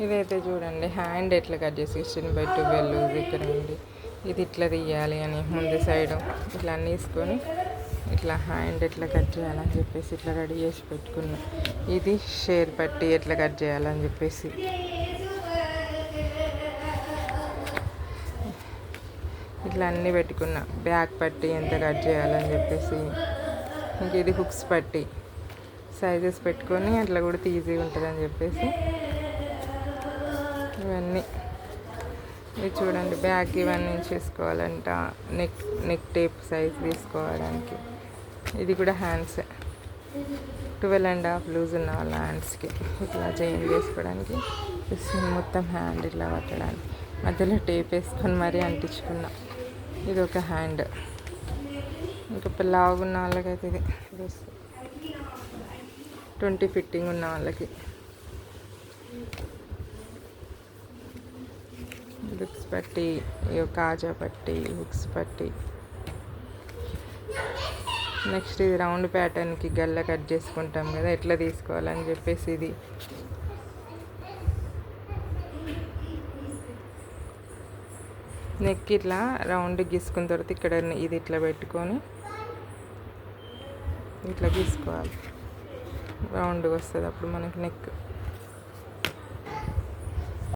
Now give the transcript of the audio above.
ఇదైతే చూడండి హ్యాండ్ ఎట్లా కట్ చేసి 16/12 లూజ్ ఇక్కడ ఉంది. ఇది ఇట్లా తీయాలి అని ముందు సైడ్ ఇట్లా అన్నీ తీసుకొని ఇట్లా హ్యాండ్ ఎట్లా కట్ చేయాలని చెప్పేసి ఇట్లా రెడీ చేసి పెట్టుకున్నా. ఇది షేర్ పట్టి ఎట్లా కట్ చేయాలని చెప్పేసి ఇట్లా అన్నీ పెట్టుకున్నా. బ్యాక్ పట్టి ఎంత కట్ చేయాలని చెప్పేసి, ఇంక ఇది హుక్స్ పట్టి సైజెస్ పెట్టుకొని అట్లా కూడా ఈజీగా ఉంటుందని చెప్పేసి ఇవన్నీ. ఇది చూడండి బ్యాక్ ఇవన్నీ చేసుకోవాలంట. నెక్ టేప్ సైజ్ తీసుకోవడానికి. ఇది కూడా హ్యాండ్స్ 12.5 లూజ్ ఉన్న వాళ్ళ హ్యాండ్స్కి ఇట్లా చేంజ్ చేసుకోవడానికి, మొత్తం హ్యాండ్ ఇట్లా పట్టడానికి మధ్యలో టేప్ వేసుకొని మరీ అంటించుకున్నా. ఇది ఒక హ్యాండ్. ఇంకా లావున్న వాళ్ళకైతే ఇది 20 ఫిట్టింగ్ ఉన్న వాళ్ళకి హుక్స్ పట్టి, కాజా పట్టి, హుక్స్ పట్టి. నెక్స్ట్ ఇది రౌండ్ ప్యాటర్న్కి గల్ల కట్ చేసుకుంటాం కదా, ఎట్లా తీసుకోవాలని చెప్పేసి ఇది నెక్ ఇట్లా రౌండ్ గీసుకున్న తర్వాత ఇక్కడ ఇది ఇట్లా పెట్టుకొని ఇట్లా గీసుకోవాలి. రౌండ్గా వస్తుంది అప్పుడు మనకి నెక్.